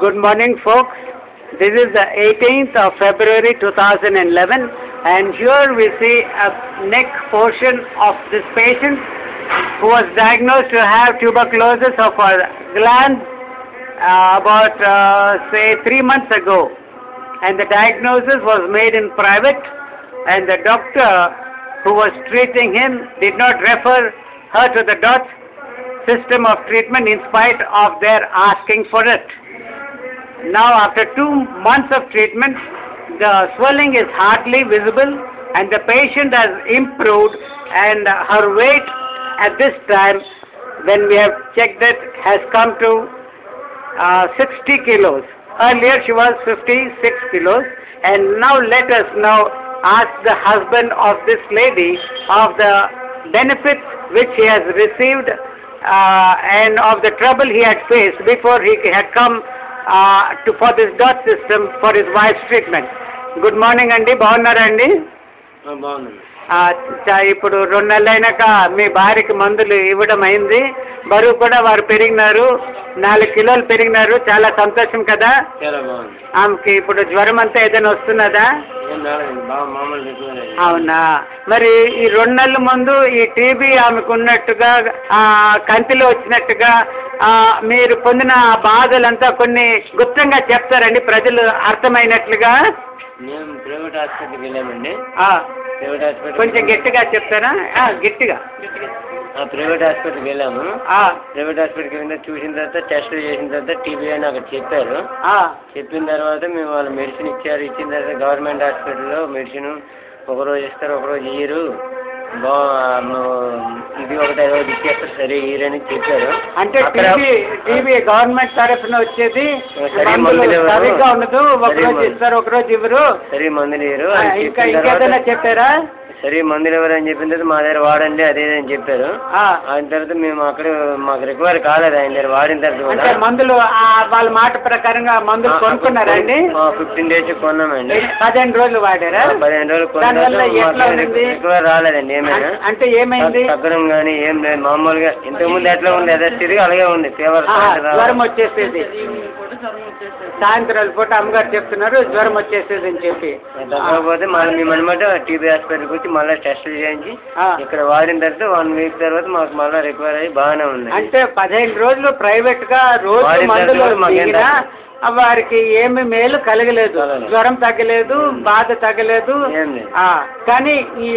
Good morning, folks. This is the 18th of February 2011, and here we see a neck portion of this patient who was diagnosed to have tuberculosis of a gland say 3 months ago, and the diagnosis was made in private, and the doctor who was treating him did not refer her to the DOTS system of treatment in spite of their asking for it. Now, after 2 months of treatment, the swelling is hardly visible and the patient has improved, and her weight at this time, when we have checked it, has come to 60 kilos. Earlier she was 56 kilos, and now let us now ask the husband of this lady of the benefits which he has received and of the trouble he had faced before he had come for this DOTS system for his wife's treatment. Good morning, Andi. Bagunnara andi? ఇప్పుడు 2 నెలలు అయినాక మీ భార్యకి మందులు ఇవ్వడం అయింది. బరువు కూడా వారు పెరిగినారు, 4 కిలోలు పెరిగినారు. చాలా సంతోషం కదా? ఆమెకి ఇప్పుడు జ్వరం అంతా ఏదైనా వస్తున్నదా? అవునా? మరి ఈ 2 నెలల ముందు ఈ టీబీ ఆమెకు ఉన్నట్టుగా కంటిలో వచ్చినట్టుగా మీరు పొందిన బాధలంతా కొన్ని గుప్తంగా చెప్తారండి ప్రజలు అర్థమైనట్లుగా? మేము ప్రైవేట్ హాస్పిటల్కి వెళ్ళామండి. ప్రైవేట్ హాస్పిటల్ కొంచెం గట్టిగా చెప్తారా? గట్టిగా. ప్రైవేట్ హాస్పిటల్కి వెళ్ళాము. ప్రైవేట్ హాస్పిటల్కి వెళ్ళిన చూసిన తర్వాత టెస్టులు చేసిన తర్వాత టీబీ అని అక్కడ చెప్పారు. చెప్పిన తర్వాత మేము వాళ్ళు మెడిసిన్ ఇచ్చారు. ఇచ్చిన తర్వాత గవర్నమెంట్ హాస్పిటల్లో మెడిసిన్ ఒకరోజు ఇస్తారు, ఒకరోజు ఇయ్యరు. ఇది ఒకటి రోజు ఇచ్చేస్తారు, సరే ఇయ్యరని చెప్పారు. అంటే టీబీ గవర్నమెంట్ తరఫున వచ్చేది సరిగ్గా ఉండదు, ఒకరోజు ఇస్తారు, ఒకరోజు ఇవ్వరు, సరే మందులు ఇవ్వరు. ఇంకా ఇంకేదైనా చెప్పారా? సరే మందులు ఎవరని చెప్పిన తర్వాత మా దగ్గర వాడండి అదేదని చెప్పారు. ఆయన తర్వాత మేము అక్కడ మాకు రికవర్ కాలేదు ఆయన దగ్గర వాడిన తర్వాత. మందులు వాళ్ళ మాట ప్రకారంగా మందులు కొనుక్కున్నారండి? 15 days కొన్నామండి. 15 రోజులు వాడారా? 15 రోజులు కొన్నా రికవర్ రాలేదండి. ఏమైనా అంటే ఏమైంది? తగ్గడం కానీ ఏం లేదు, మామూలుగా ఇంతకుముందు ఎట్లా ఉంది యథాస్థితిగా అలాగే ఉంది. ఫీవర్ జ్వరం వచ్చేసేది, సాయంత్రాల పూట అమ్మగారు చెప్తున్నారు జ్వరం వచ్చేసేది అని చెప్పి. తగ్గకపోతే మళ్ళీ మేము అనమాట టీబీ హాస్పిటల్కి వచ్చి మళ్ళీ టెస్టులు చేయించి ఇక్కడ వాడిన తర్వాత 1 week తర్వాత మాకు మళ్ళీ రికవర్ అయ్యి బాగానే ఉంది. అంటే 15 రోజులు ప్రైవేట్ గా రోజు మందులు వారికి ఏమి మేలు కలగలేదు, జ్వరం తగ్గలేదు, బాధ తగ్గలేదు. కానీ ఈ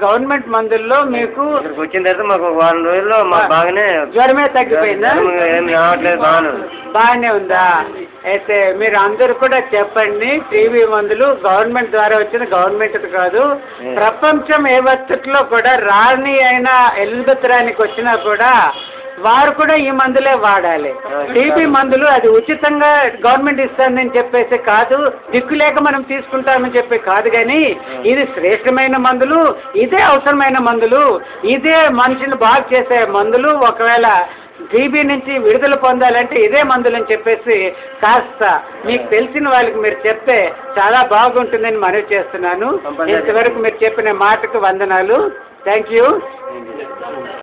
గవర్నమెంట్ మందుల్లో మీకు వచ్చిన తర్వాత మాకు 1 వారం రోజుల్లో మాకు బాగానే జ్వరమే తగ్గిపోయిందా? ఏమి రావట్లేదు, బాగానే ఉందా? అయితే మీరు అందరూ కూడా చెప్పండి, టీబీ మందులు గవర్నమెంట్ ద్వారా వచ్చిన గవర్నమెంట్ కాదు. ప్రపంచం ఏ వస్తులో కూడా రాణి అయినా ఎలిజబెత్ రాణికి వచ్చినా కూడా వారు కూడా ఈ మందులే వాడాలి. టీబీ మందులు అది ఉచితంగా గవర్నమెంట్ ఇస్తుందని చెప్పేసి కాదు, దిక్కు లేక మనం తీసుకుంటామని చెప్పి కాదు, కానీ ఇది శ్రేష్టమైన మందులు, ఇదే అవసరమైన మందులు, ఇదే మనిషిని బాగు చేసే మందులు. ఒకవేళ టీబీ నుంచి విడుదల పొందాలంటే ఇదే మందులని చెప్పేసి కాస్త మీకు తెలిసిన వాళ్ళకి మీరు చెప్తే చాలా బాగుంటుందని మనవి చేస్తున్నాను. ఇంతవరకు మీరు చెప్పిన మాటకు వందనాలు. Thank you.